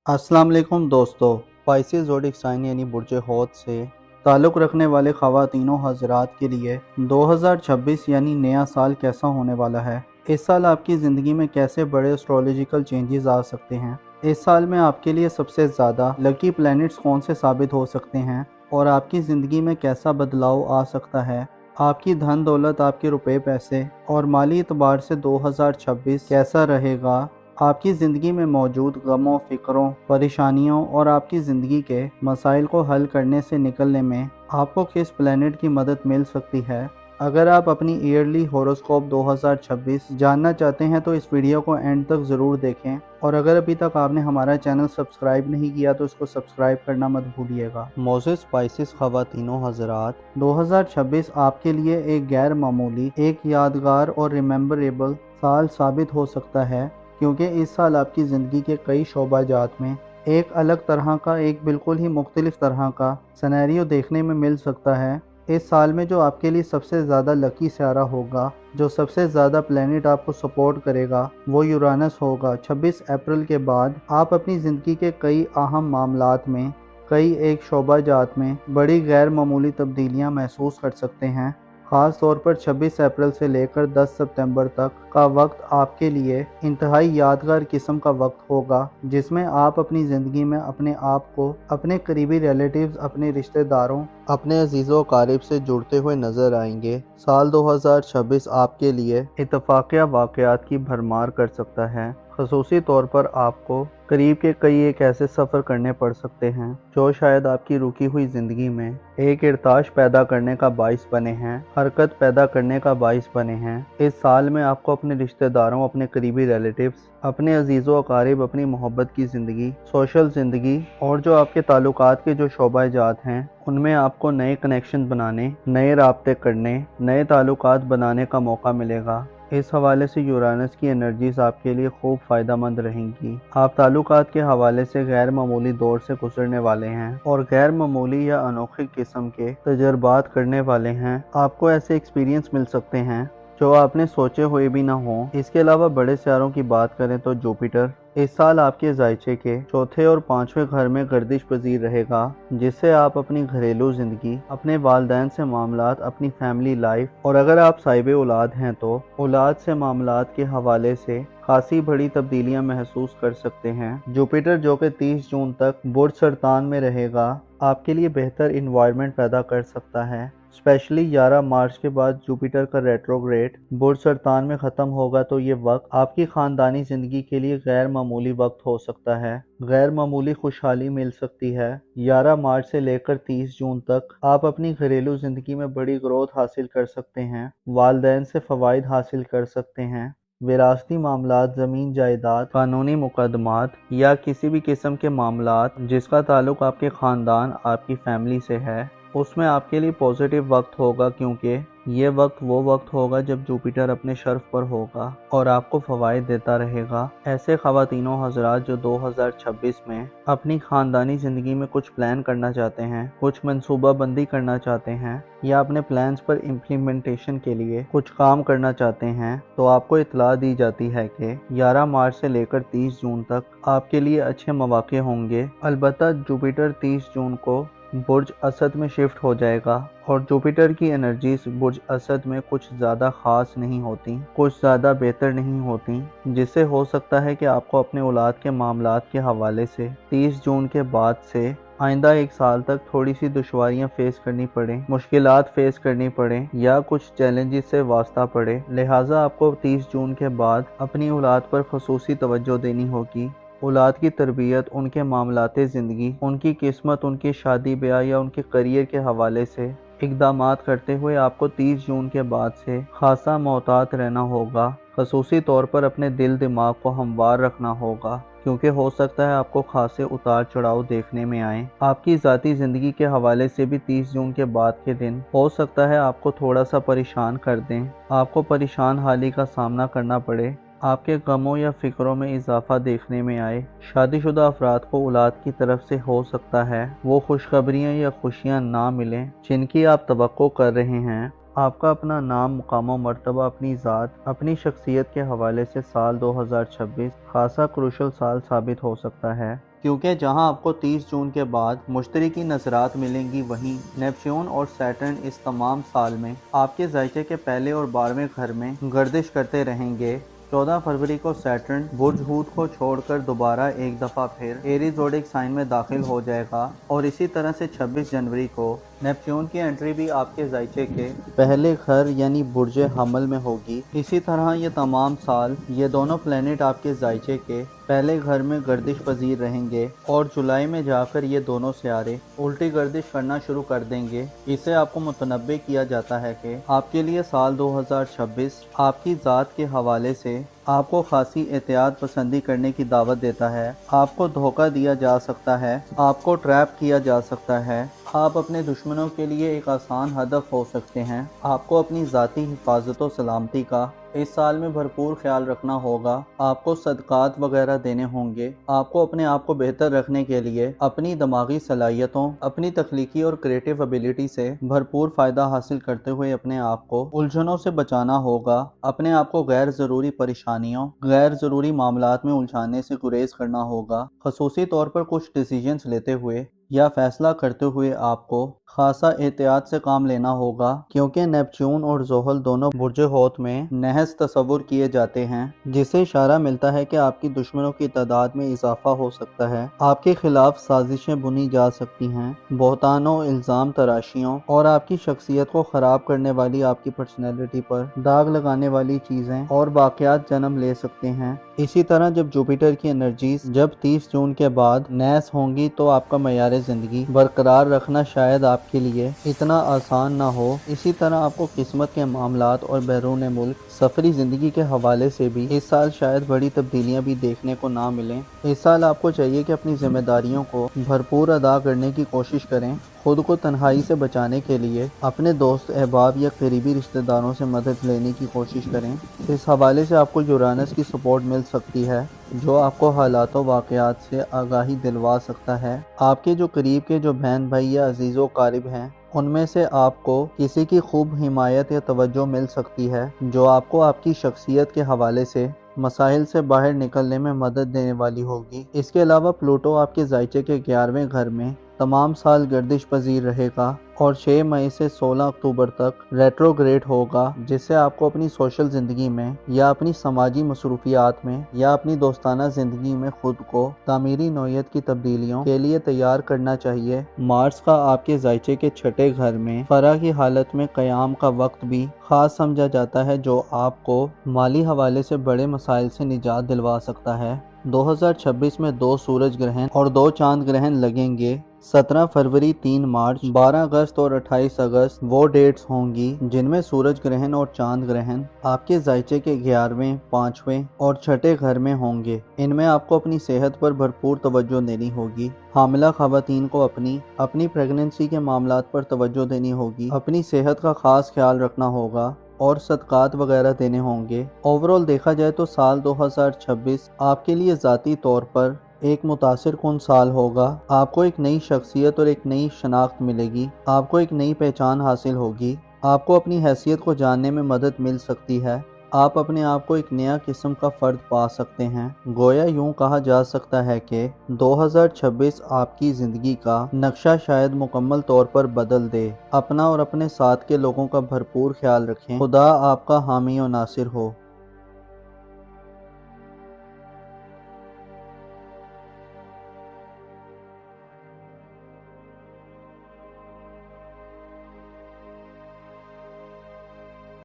अस्सलाम वालेकुम दोस्तों। पाइसेस ज़ोडिक साइन यानी बुर्ज हौत से ताल्लुक़ रखने वाले ख़वातीनों हज़रात के लिए 2026 यानी नया साल कैसा होने वाला है। इस साल आपकी ज़िंदगी में कैसे बड़े एस्ट्रोलॉजिकल चेंजेस आ सकते हैं। इस साल में आपके लिए सबसे ज़्यादा लकी प्लैनेट्स कौन से साबित हो सकते हैं और आपकी ज़िंदगी में कैसा बदलाव आ सकता है। आपकी धन दौलत, आपके रुपए पैसे और माली एतबार से 2026 कैसा रहेगा। आपकी ज़िंदगी में मौजूद गमों, फ़िक्रों, परेशानियों और आपकी ज़िंदगी के मसाइल को हल करने से निकलने में आपको किस प्लैनेट की मदद मिल सकती है। अगर आप अपनी ईयरली हॉरोस्कोप 2026 जानना चाहते हैं तो इस वीडियो को एंड तक ज़रूर देखें, और अगर अभी तक आपने हमारा चैनल सब्सक्राइब नहीं किया तो इसको सब्सक्राइब करना मत भूलिएगा। मोज़ेस स्पाइसेस ख़वातीनों हज़रात, 2026 आपके लिए एक गैर मामूली, एक यादगार और रिमेम्बरेबल साल साबित हो सकता है, क्योंकि इस साल आपकी ज़िंदगी के कई शोबाजात में एक अलग तरह का, एक बिल्कुल ही मुख्तलिफ तरह का सिनेरियो देखने में मिल सकता है। इस साल में जो आपके लिए सबसे ज़्यादा लकी सितारा होगा, जो सबसे ज़्यादा प्लैनेट आपको सपोर्ट करेगा, वो यूरानस होगा। 26 अप्रैल के बाद आप अपनी ज़िंदगी के कई अहम मामलात में, कई एक शोबाजात में बड़ी गैर मामूली तब्दीलियाँ महसूस कर सकते हैं। ख़ास तौर पर 26 अप्रैल से लेकर 10 सितंबर तक का वक्त आपके लिए इंतहाई यादगार किस्म का वक्त होगा, जिसमें आप अपनी ज़िंदगी में अपने आप को अपने करीबी रिलेटिव्स, अपने रिश्तेदारों, अपने अजीज़ों क़रीब से जुड़ते हुए नज़र आएंगे। साल 2026 आपके लिए इत्तफ़ाक़िया वाक़यात की भरमार कर सकता है। ख़ुसूसी तौर पर आपको करीब के कई एक ऐसे सफ़र करने पड़ सकते हैं जो शायद आपकी रुकी हुई ज़िंदगी में एक इर्ताश पैदा करने का बाइस बने हैं, हरकत पैदा करने का बाइस बने हैं। इस साल में आपको अपने रिश्तेदारों, अपने करीबी रिलेटिव्स, अपने अजीज़ों अकारिब, अपनी मोहब्बत की ज़िंदगी, सोशल ज़िंदगी और जो आपके ताल्लुकात के जो शोबाजात हैं, उनमें आपको नए कनेक्शन बनाने, नए राब्ते करने, नए ताल्लुकात बनाने का मौका मिलेगा। इस हवाले से यूरानस की एनर्जीज आपके लिए खूब फ़ायदेमंद रहेंगी। आप ताल्लुकात के हवाले से गैर मामूली दौर से गुजरने वाले हैं और गैर मामूली या अनोखी किस्म के तजर्बात करने वाले हैं। आपको ऐसे एक्सपीरियंस मिल सकते हैं जो आपने सोचे हुए भी ना हो। इसके अलावा बड़े सितारों की बात करें तो जुपिटर इस साल आपके ज़ायचे के चौथे और पांचवें घर में गर्दिश पजीर रहेगा, जिससे आप अपनी घरेलू ज़िंदगी, अपने वालिदैन से मामलात, अपनी फैमिली लाइफ और अगर आप साहिब औलाद हैं तो औलाद से मामलात के हवाले से खासी बड़ी तब्दीलियां महसूस कर सकते हैं। जुपिटर जो कि 30 जून तक बुर्ज सरतान में रहेगा, आपके लिए बेहतर इन्वायरमेंट पैदा कर सकता है। स्पेशली 11 मार्च के बाद जुपिटर का रेट्रोग्रेड बुर्ज सरतान में ख़त्म होगा, तो ये वक्त आपकी ख़ानदानी ज़िंदगी के लिए गैर मामूली वक्त हो सकता है। गैर मामूली खुशहाली मिल सकती है। 11 मार्च से लेकर 30 जून तक आप अपनी घरेलू ज़िंदगी में बड़ी ग्रोथ हासिल कर सकते हैं, वालिदैन से फ़वाइद हासिल कर सकते हैं। विरासती मामलात, ज़मीन जायदाद, कानूनी मुकदमात या किसी भी किस्म के मामलात जिसका ताल्लुक आपके ख़ानदान, आपकी फैमिली से है, उसमें आपके लिए पॉजिटिव वक्त होगा, क्योंकि ये वक्त वो वक्त होगा जब जुपिटर अपने शर्फ पर होगा और आपको फ़वाइद देता रहेगा। ऐसे ख़वातीनों हज़रात जो 2026 में अपनी ख़ानदानी ज़िंदगी में कुछ प्लान करना चाहते हैं, कुछ मनसूबा बंदी करना चाहते हैं या अपने प्लान्स पर इम्प्लीमेंटेशन के लिए कुछ काम करना चाहते हैं, तो आपको इत्तला दी जाती है कि 11 मार्च से लेकर 30 जून तक आपके लिए अच्छे मौके होंगे। अलबत्ता जुपिटर 30 जून को बुर्ज असद में शिफ्ट हो जाएगा और जुपिटर की एनर्जीज बुर्ज असद में कुछ ज़्यादा ख़ास नहीं होती, कुछ ज़्यादा बेहतर नहीं होती, जिससे हो सकता है कि आपको अपने औलाद के मामलात के हवाले से 30 जून के बाद से आइंदा एक साल तक थोड़ी सी दुश्वारियाँ फेस करनी पड़े, मुश्किलात फेस करनी पड़े या कुछ चैलेंजेस से वास्ता पड़े। लिहाजा आपको 30 जून के बाद अपनी औलाद पर ख़ुसूसी तवज्जो देनी होगी। औलाद की तरबियत, उनके मामलाते ज़िंदगी, उनकी किस्मत, उनकी शादी ब्याह या उनके करियर के हवाले से इक़दामात करते हुए आपको 30 जून के बाद से खासा मोहतात रहना होगा। ख़ुसूसी तौर पर अपने दिल दिमाग को हमवार रखना होगा, क्योंकि हो सकता है आपको खासे उतार चढ़ाव देखने में आए। आपकी ज़ाती ज़िंदगी के हवाले से भी 30 जून के बाद के दिन हो सकता है आपको थोड़ा सा परेशान कर दें, आपको परेशान हाली का सामना करना पड़े, आपके गमों या फ़िक्रों में इजाफा देखने में आए। शादीशुदा अफराद को औलाद की तरफ से हो सकता है वो खुशखबरियाँ या खुशियाँ ना मिलें जिनकी आप तवक्को कर रहे हैं। आपका अपना नाम, मुकाम व मर्तबा, अपनी ज़ात, अपनी शख्सियत के हवाले से साल 2026 खासा क्रूशल साल साबित हो सकता है, کیونکہ جہاں آپ کو 30 جون کے بعد مشتری کی نظرات ملیں گی، وہیں نیپچون اور سیٹرن اس تمام سال میں آپ کے ذائقے کے پہلے اور 12ویں گھر میں گردش کرتے رہیں گے۔ 14 فروری کو سیٹرن برج ہوت کو چھوڑ کر دوبارہ ایک دفعہ پھر ایریز زوڈک سائن میں داخل ہو جائے گا، اور اسی طرح سے 26 جنوری کو نیپچون کی انٹری بھی آپ کے ذائقے کے پہلے گھر یعنی برج حمل میں ہوگی۔ اسی طرح یہ تمام سال یہ دونوں پلینٹ آپ کے ذائقے کے پہلے گھر میں گردش پذیر رہیں گے، اور جولائی میں جا کر یہ دونوں سیارے الٹی گردش کرنا شروع کر دیں گے۔ اسے آپ کو متنبع کیا جاتا ہے کہ آپ کے لیے سال 2026 آپ کی ذات کے حوالے سے آپ کو خاصی احتیاط پسندی کرنے کی دعوت دیتا ہے۔ آپ کو دھوکہ دیا جا سکتا ہے، آپ کو ٹریپ کیا جا سکتا ہے، آپ اپنے دشمنوں کے لیے ایک آسان ہدف ہو سکتے ہیں۔ آپ کو اپنی ذاتی حفاظت و سلامتی کا اس سال میں بھرپور خیال رکھنا ہوگا۔ آپ کو صدقات وغیرہ دینے ہوں گے۔ آپ کو اپنے آپ کو بہتر رکھنے کے لیے اپنی دماغی صلاحیتوں، اپنی تخلیقی اور کریٹیو ابیلٹی سے بھرپور فائدہ حاصل کرتے ہوئے اپنے آپ کو الجھنوں سے بچانا ہوگا۔ اپنے آپ کو غیر ضروری پریشانیوں، غیر ضروری معاملات میں الجھانے سے گریز کرنا ہوگا۔ خصوصی طور پر کچھ ڈیسیجنز لیتے ہوئے یا فیصلہ کرتے ہوئے آپ کو خاصا احتیاط سے کام لینا ہوگا، کیونکہ نیپچون اور زحل دونوں برج ہوت میں نحس تصور کیے جاتے ہیں، جس سے اشارہ ملتا ہے کہ آپ کی دشمنوں کی تعداد میں اضافہ ہو سکتا ہے۔ آپ کے خلاف سازشیں بنی جا سکتی ہیں، بہتانوں، الزام تراشیوں اور آپ کی شخصیت کو خراب کرنے والی، آپ کی پرسنالٹی پر داغ لگانے والی چیزیں اور واقعات جنم لے سکتے ہیں۔ اسی طرح جب جوپیٹر کی انرجیز جب 30 جون کے بعد نحس ہوں گی تو آپ کا معیار زندگی برقرار رکھنا شاید آپ کے لیے اتنا آسان نہ ہو۔ اسی طرح آپ کو قسمت کے معاملات اور بیرون ملک سفری زندگی کے حوالے سے بھی اس سال شاید بڑی تبدیلیاں بھی دیکھنے کو نہ ملیں۔ اس سال آپ کو چاہیے کہ اپنی ذمہ داریوں کو بھرپور ادا کرنے کی کوشش کریں۔ خود کو تنہائی سے بچانے کے لیے اپنے دوست، احباب یا قریبی رشتہ داروں سے مدد لینے کی کوشش کریں۔ اس حوالے سے آپ کو یورانس کی سپورٹ مل سکتی ہے، جو آپ کو حالات و واقعات سے آگاہی دلوا سکتا ہے۔ آپ کے جو قریب کے جو بہن بھائی یا عزیز و قارب ہیں، ان میں سے آپ کو کسی کی خوب حمایت یا توجہ مل سکتی ہے، جو آپ کو آپ کی شخصیت کے حوالے سے مسائل سے باہر نکلنے میں مدد دینے والی ہوگی۔ اس کے علاوہ پلوٹو آپ کے ذائقے کے 11ویں گھر میں تمام سال گردش پذیر رہے گا اور 6 مئی سے 16 اکتوبر تک ریٹروگریڈ ہوگا، جس سے آپ کو اپنی سوشل زندگی میں یا اپنی سماجی مصروفیات میں یا اپنی دوستانہ زندگی میں خود کو تعمیری نوعیت کی تبدیلیوں کے لیے تیار کرنا چاہیے۔ مارس کا آپ کے ذائقے کے 6 گھر میں فرح کی حالت میں قیام کا وقت بھی خاص سمجھا جاتا ہے، جو آپ کو مالی حوالے سے بڑے مسائل سے نجات دلوا سکتا ہے۔ 2026 میں 2 سورج گرہن اور 2 چاند گرہن لگیں گے۔ 17 فروری، 3 مارچ، 12 اگست اور 28 اگست وہ ڈیٹس ہوں گی جن میں سورج گرہن اور چاند گرہن آپ کے ذائقے کے 11ویں، 5ویں اور 6 گھر میں ہوں گے۔ ان میں آپ کو اپنی صحت پر بھرپور توجہ دینی ہوگی۔ حاملہ خواتین کو اپنی پریگننسی کے معاملات پر توجہ دینی ہوگی، اپنی صحت کا خاص خیال رکھنا ہوگا اور صدقات وغیرہ دینے ہوں گے۔ اوورال دیکھا جائے تو سال 2026 آپ کے لیے ذاتی طور پر ایک متاثر کن سال ہوگا۔ آپ کو ایک نئی شخصیت اور ایک نئی شناخت ملے گی، آپ کو ایک نئی پہچان حاصل ہوگی، آپ کو اپنی حیثیت کو جاننے میں مدد مل سکتی ہے، آپ اپنے آپ کو ایک نیا قسم کا فرد پا سکتے ہیں۔ گویا یوں کہا جا سکتا ہے کہ 2026 آپ کی زندگی کا نقشہ شاید مکمل طور پر بدل دے۔ اپنا اور اپنے ساتھ کے لوگوں کا بھرپور خیال رکھیں۔ خدا آپ کا حامی و ناصر ہو۔